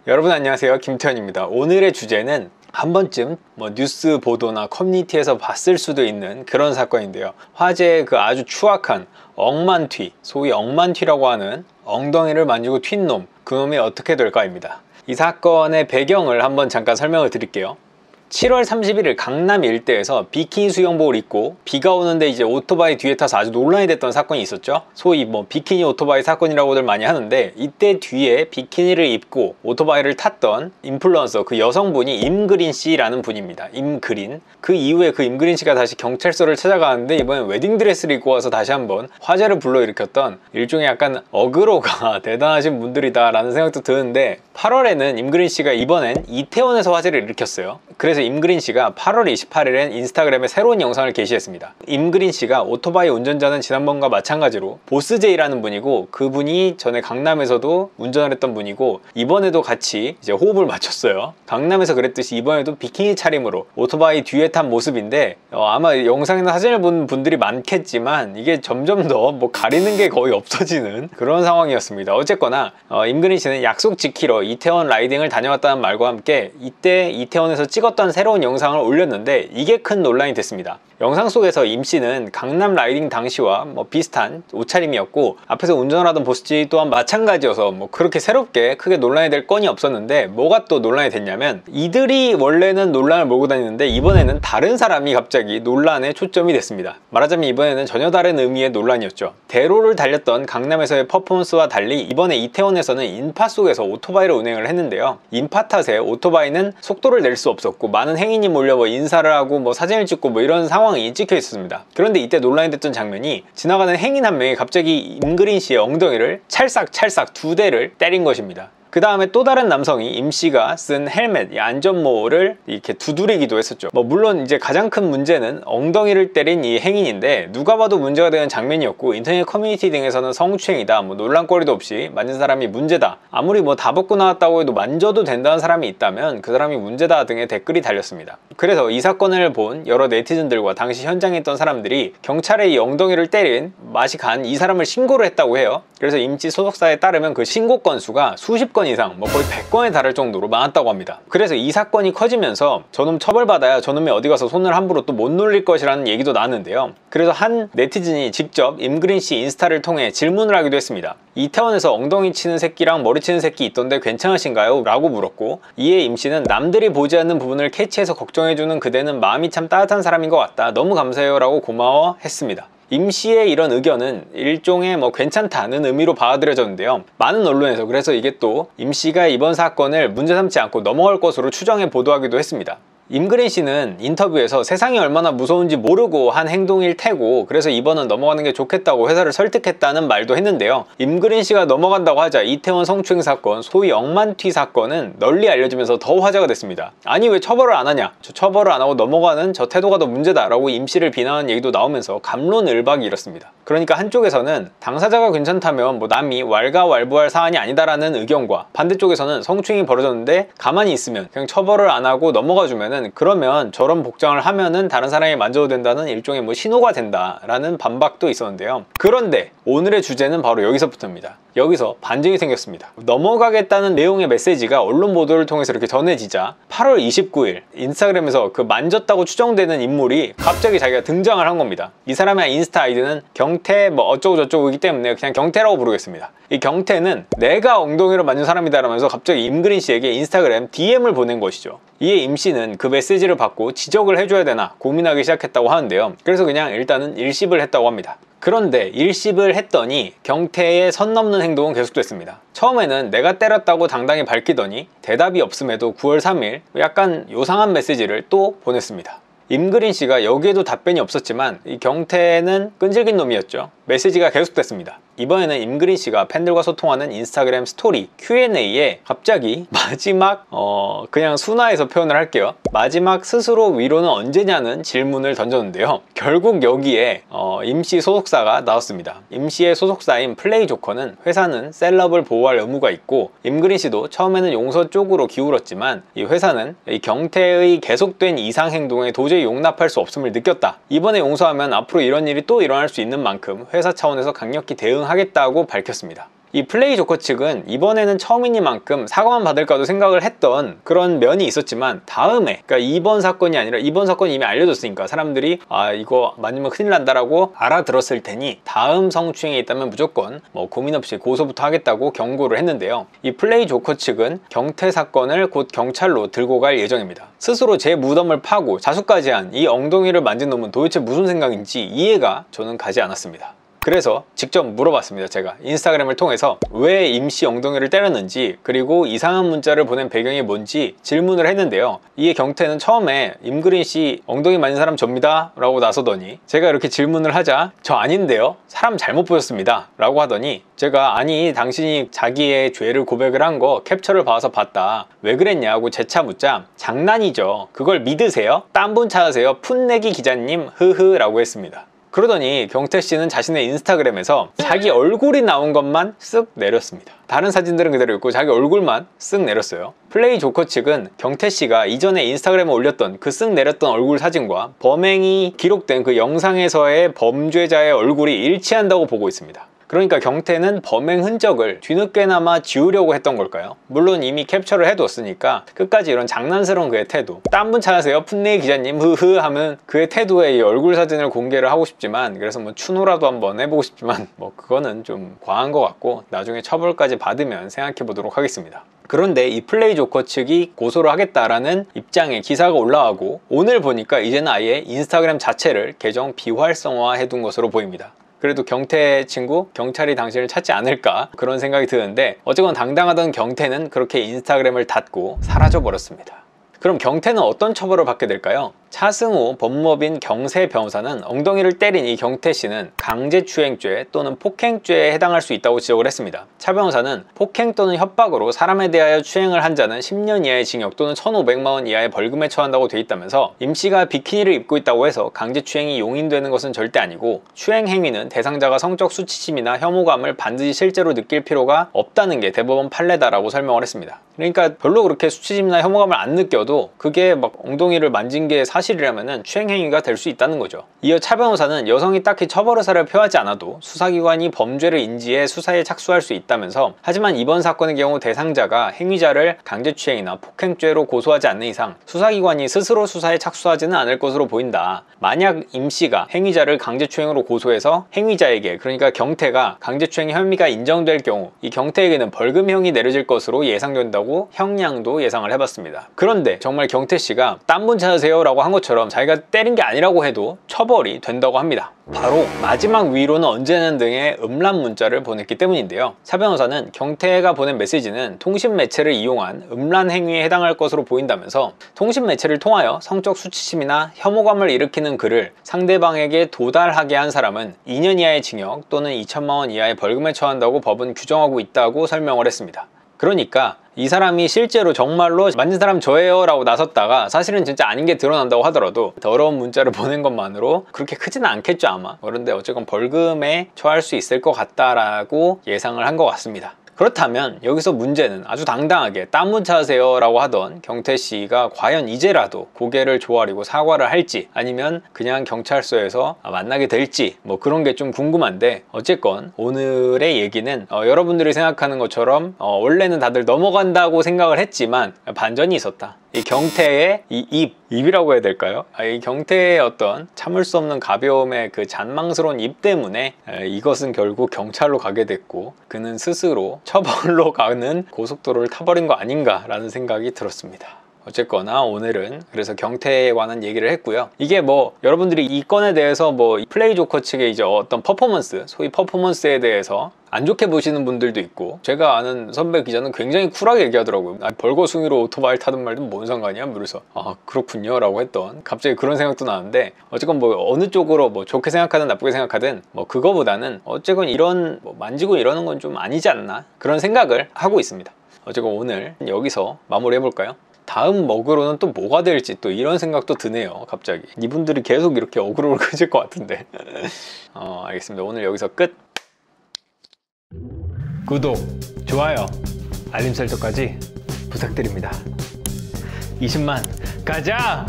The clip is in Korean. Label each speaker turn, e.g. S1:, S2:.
S1: 여러분 안녕하세요, 김태현입니다. 오늘의 주제는 한 번쯤 뉴스 보도나 커뮤니티에서 봤을 수도 있는 그런 사건인데요. 화제의 그 아주 추악한 억만튀, 소위 억만튀라고 하는 엉덩이를 만지고 튄 놈, 그 놈이 어떻게 될까입니다. 이 사건의 배경을 한번 잠깐 설명을 드릴게요. 7월 31일 강남 일대에서 비키니 수영복을 입고 비가 오는데 이제 오토바이 뒤에 타서 아주 논란이 됐던 사건이 있었죠. 소위 비키니 오토바이 사건이라고들 많이 하는데, 이때 뒤에 비키니를 입고 오토바이를 탔던 인플루언서, 그 여성분이 임그린 씨라는 분입니다. 임그린. 그 이후에 그 임그린 씨가 다시 경찰서를 찾아가는데, 이번엔 웨딩드레스를 입고 와서 다시 한번 화제를 불러일으켰던 일종의 약간 어그로가 대단하신 분들이다 라는 생각도 드는데, 8월에는 임그린 씨가 이번엔 이태원에서 화제를 일으켰어요. 그래서 임그린 씨가 8월 28일엔 인스타그램에 새로운 영상을 게시했습니다. 임그린 씨가 오토바이 운전자는 지난번과 마찬가지로 보스제이라는 분이고, 그분이 전에 강남에서도 운전을 했던 분이고, 이번에도 같이 이제 호흡을 맞췄어요. 강남에서 그랬듯이 이번에도 비키니 차림으로 오토바이 뒤에 탄 모습인데, 아마 영상이나 사진을 본 분들이 많겠지만 이게 점점 더 가리는 게 거의 없어지는 그런 상황이었습니다. 어쨌거나 임그린 씨는 약속 지키러 이태원 라이딩을 다녀왔다는 말과 함께 이때 이태원에서 찍었던 새로운 영상을 올렸는데, 이게 큰 논란이 됐습니다. 영상 속에서 임 씨는 강남 라이딩 당시와 비슷한 옷차림이었고, 앞에서 운전을 하던 보스지 또한 마찬가지여서 그렇게 새롭게 크게 논란이 될 건이 없었는데, 뭐가 또 논란이 됐냐면, 이들이 원래는 논란을 몰고 다니는데 이번에는 다른 사람이 갑자기 논란의 초점이 됐습니다. 말하자면 이번에는 전혀 다른 의미의 논란이었죠. 대로를 달렸던 강남에서의 퍼포먼스와 달리 이번에 이태원에서는 인파 속에서 오토바이를 운행을 했는데요. 인파 탓에 오토바이는 속도를 낼 수 없었고, 많은 행인이 몰려 인사를 하고 사진을 찍고 이런 상황이 찍혀 있었습니다. 그런데 이때 논란이 됐던 장면이, 지나가는 행인 한 명이 갑자기 임그린 씨의 엉덩이를 찰싹 두 대를 때린 것입니다. 그 다음에 또 다른 남성이 임 씨가 쓴 헬멧, 이 안전모를 이렇게 두드리기도 했었죠. 물론 이제 가장 큰 문제는 엉덩이를 때린 이 행인인데, 누가 봐도 문제가 되는 장면이었고, 인터넷 커뮤니티 등에서는 성추행이다, 논란거리도 없이 만진 사람이 문제다, 아무리 다 벗고 나왔다고 해도 만져도 된다는 사람이 있다면 그 사람이 문제다 등의 댓글이 달렸습니다. 그래서 이 사건을 본 여러 네티즌들과 당시 현장에 있던 사람들이 경찰에 이 엉덩이를 때린 맛이 간 이 사람을 신고를 했다고 해요. 그래서 임씨 소속사에 따르면 그 신고 건수가 수십 건 이상, 거의 100건에 달할 정도로 많았다고 합니다. 그래서 이 사건이 커지면서 저놈 처벌받아야 저놈이 어디 가서 손을 함부로 또 못 놀릴 것이라는 얘기도 나왔는데요. 그래서 한 네티즌이 직접 임그린 씨 인스타를 통해 질문을 하기도 했습니다. 이태원에서 엉덩이 치는 새끼랑 머리 치는 새끼 있던데 괜찮으신가요? 라고 물었고, 이에 임 씨는 남들이 보지 않는 부분을 캐치해서 걱정해주는 그대는 마음이 참 따뜻한 사람인 것 같다, 너무 감사해요 라고 고마워했습니다. 임 씨의 이런 의견은 일종의 괜찮다는 의미로 받아들여졌는데요. 많은 언론에서 그래서 이게 또 임 씨가 이번 사건을 문제 삼지 않고 넘어갈 것으로 추정해 보도하기도 했습니다. 임그린 씨는 인터뷰에서 세상이 얼마나 무서운지 모르고 한 행동일 테고, 그래서 이번은 넘어가는 게 좋겠다고 회사를 설득했다는 말도 했는데요. 임그린 씨가 넘어간다고 하자 이태원 성추행 사건, 소위 억만튀 사건은 널리 알려지면서 더 화제가 됐습니다. 아니 왜 처벌을 안 하냐, 저 처벌을 안 하고 넘어가는 저 태도가 더 문제다 라고 임 씨를 비난하는 얘기도 나오면서 갑론을박이 일었습니다. 그러니까 한쪽에서는 당사자가 괜찮다면 남이 왈가왈부할 사안이 아니다라는 의견과, 반대쪽에서는 성추행이 벌어졌는데 가만히 있으면 그냥 처벌을 안 하고 넘어가주면, 그러면 저런 복장을 하면은 다른 사람이 만져도 된다는 일종의 신호가 된다라는 반박도 있었는데요. 그런데 오늘의 주제는 바로 여기서부터입니다. 여기서 반전이 생겼습니다. 넘어가겠다는 내용의 메시지가 언론 보도를 통해서 이렇게 전해지자 8월 29일 인스타그램에서 그 만졌다고 추정되는 인물이 갑자기 자기가 등장을 한 겁니다. 이 사람의 인스타 아이디는 경태 어쩌고저쩌고이기 때문에 그냥 경태라고 부르겠습니다. 이 경태는 내가 엉덩이를 만진 사람이다 라면서 갑자기 임그린 씨에게 인스타그램 DM을 보낸 것이죠. 이에 임 씨는 그 메시지를 받고 지적을 해줘야 되나 고민하기 시작했다고 하는데요. 그래서 그냥 일단은 일십을 했다고 합니다. 그런데 일십을 했더니 경태의 선 넘는 행동은 계속됐습니다. 처음에는 내가 때렸다고 당당히 밝히더니 대답이 없음에도 9월 3일 약간 요상한 메시지를 또 보냈습니다. 임그린 씨가 여기에도 답변이 없었지만 이 경태는 끈질긴 놈이었죠. 메시지가 계속됐습니다. 이번에는 임그린 씨가 팬들과 소통하는 인스타그램 스토리 Q&A에 갑자기 마지막 그냥 순화해서 표현을 할게요. 마지막 스스로 위로는 언제냐는 질문을 던졌는데요. 결국 여기에 임씨 소속사가 나왔습니다. 임씨의 소속사인 플레이조커는 회사는 셀럽을 보호할 의무가 있고, 임그린 씨도 처음에는 용서 쪽으로 기울었지만 이 회사는 이 경태의 계속된 이상 행동에 도저히 용납할 수 없음을 느꼈다. 이번에 용서하면 앞으로 이런 일이 또 일어날 수 있는 만큼 회사 차원에서 강력히 대응하겠다고 밝혔습니다. 이 플레이조커 측은 이번에는 처음이니만큼 사과만 받을까도 생각을 했던 그런 면이 있었지만, 다음에, 그러니까 이번 사건이 아니라 이번 사건이 이미 알려졌으니까 사람들이 아 이거 맞으면 큰일 난다라고 알아들었을 테니 다음 성추행이 있다면 무조건 뭐 고민 없이 고소부터 하겠다고 경고를 했는데요. 이 플레이조커 측은 경태 사건을 곧 경찰로 들고 갈 예정입니다. 스스로 제 무덤을 파고 자수까지 한 이 엉덩이를 만진 놈은 도대체 무슨 생각인지 이해가 저는 가지 않았습니다. 그래서 직접 물어봤습니다. 제가 인스타그램을 통해서 왜 임씨 엉덩이를 때렸는지, 그리고 이상한 문자를 보낸 배경이 뭔지 질문을 했는데요. 이에 경태는 처음에 임그린 씨 엉덩이 만진 사람 접니다 라고 나서더니, 제가 이렇게 질문을 하자 저 아닌데요, 사람 잘못 보셨습니다 라고 하더니, 제가 아니 당신이 자기의 죄를 고백을 한 거 캡처를 봐서 봤다, 왜 그랬냐고 재차 묻자 장난이죠, 그걸 믿으세요? 딴 분 찾으세요, 풋내기 기자님, 흐흐 라고 했습니다. 그러더니 경태씨는 자신의 인스타그램에서 자기 얼굴이 나온 것만 쓱 내렸습니다. 다른 사진들은 그대로 있고 자기 얼굴만 쓱 내렸어요. 플레이조커 측은 경태씨가 이전에 인스타그램에 올렸던 그 쓱 내렸던 얼굴 사진과 범행이 기록된 그 영상에서의 범죄자의 얼굴이 일치한다고 보고 있습니다. 그러니까 경태는 범행 흔적을 뒤늦게나마 지우려고 했던 걸까요? 물론 이미 캡처를 해뒀으니까 끝까지 이런 장난스러운 그의 태도, 딴 분 찾으세요 풋내기 기자님 흐흐 하면 그의 태도에 이 얼굴 사진을 공개를 하고 싶지만, 그래서 뭐 추노라도 한번 해보고 싶지만 뭐 그거는 좀 과한 것 같고 나중에 처벌까지 받으면 생각해 보도록 하겠습니다. 그런데 이 플레이조커 측이 고소를 하겠다라는 입장에 기사가 올라가고, 오늘 보니까 이제는 아예 인스타그램 자체를 계정 비활성화 해둔 것으로 보입니다. 그래도 경태 친구, 경찰이 당신을 찾지 않을까 그런 생각이 드는데, 어쨌건 당당하던 경태는 그렇게 인스타그램을 닫고 사라져 버렸습니다. 그럼 경태는 어떤 처벌을 받게 될까요? 차승우 법무법인 경세 변호사는 엉덩이를 때린 이 경태씨는 강제추행죄 또는 폭행죄에 해당할 수 있다고 지적을 했습니다. 차 변호사는 폭행 또는 협박으로 사람에 대하여 추행을 한 자는 10년 이하의 징역 또는 1,500만 원 이하의 벌금에 처한다고 돼 있다면서, 임씨가 비키니를 입고 있다고 해서 강제추행이 용인되는 것은 절대 아니고, 추행 행위는 대상자가 성적 수치심이나 혐오감을 반드시 실제로 느낄 필요가 없다는 게 대법원 판례다라고 설명을 했습니다. 그러니까 별로 그렇게 수치심이나 혐오감을 안 느껴도 그게 막 엉덩이를 만진 게 사실이라면은 추행행위가 될 수 있다는 거죠. 이어 차 변호사는 여성이 딱히 처벌 의사를 표하지 않아도 수사기관이 범죄를 인지해 수사에 착수할 수 있다면서, 하지만 이번 사건의 경우 대상자가 행위자를 강제추행이나 폭행죄로 고소하지 않는 이상 수사기관이 스스로 수사에 착수하지는 않을 것으로 보인다. 만약 임씨가 행위자를 강제추행으로 고소해서 행위자에게, 그러니까 경태가 강제추행 혐의가 인정될 경우 이 경태에게는 벌금형이 내려질 것으로 예상된다고 형량도 예상을 해봤습니다. 그런데 정말 경태씨가 딴 분 찾으세요 라고 한 것처럼 자기가 때린 게 아니라고 해도 처벌이 된다고 합니다. 바로 마지막 위로는 언제는 등의 음란 문자를 보냈기 때문인데요. 차 변호사는 경태가 보낸 메시지는 통신 매체를 이용한 음란 행위에 해당할 것으로 보인다면서, 통신 매체를 통하여 성적 수치심이나 혐오감을 일으키는 글을 상대방에게 도달하게 한 사람은 2년 이하의 징역 또는 2천만 원 이하의 벌금에 처한다고 법은 규정하고 있다고 설명을 했습니다. 그러니까 이 사람이 실제로 정말로 만진 사람 저예요 라고 나섰다가 사실은 진짜 아닌 게 드러난다고 하더라도 더러운 문자를 보낸 것만으로 그렇게 크지는 않겠죠 아마. 그런데 어쨌건 벌금에 처할 수 있을 것 같다라고 예상을 한 것 같습니다. 그렇다면 여기서 문제는 아주 당당하게 딴 분 찾으세요 라고 하던 경태씨가 과연 이제라도 고개를 조아리고 사과를 할지, 아니면 그냥 경찰서에서 만나게 될지, 뭐 그런 게 좀 궁금한데, 어쨌건 오늘의 얘기는 여러분들이 생각하는 것처럼 원래는 다들 넘어간다고 생각을 했지만 반전이 있었다. 이 경태의 이 입이라고 해야 될까요? 이 경태의 어떤 참을 수 없는 가벼움의 그 잔망스러운 입 때문에 이것은 결국 경찰로 가게 됐고, 그는 스스로 처벌로 가는 고속도로를 타버린 거 아닌가 라는 생각이 들었습니다. 어쨌거나 오늘은 그래서 경태에 관한 얘기를 했고요. 이게 뭐 여러분들이 이 건에 대해서 뭐 플레이조커 측의 이제 어떤 퍼포먼스, 소위 퍼포먼스에 대해서 안 좋게 보시는 분들도 있고, 제가 아는 선배 기자는 굉장히 쿨하게 얘기하더라고요. 벌거숭이로 오토바이 타든 말든 뭔 상관이야? 그래서 아 그렇군요 라고 했던, 갑자기 그런 생각도 나는데, 어쨌건 뭐 어느 쪽으로 뭐 좋게 생각하든 나쁘게 생각하든 뭐 그거보다는 어쨌건 이런 뭐 만지고 이러는 건 좀 아니지 않나 그런 생각을 하고 있습니다. 어쨌건 오늘 여기서 마무리 해볼까요? 다음 먹으로는 또 뭐가 될지 또 이런 생각도 드네요. 갑자기 이분들이 계속 이렇게 어그로를 끄실 것 같은데 알겠습니다. 오늘 여기서 끝. 구독, 좋아요, 알림 설정까지 부탁드립니다. 20만 가자!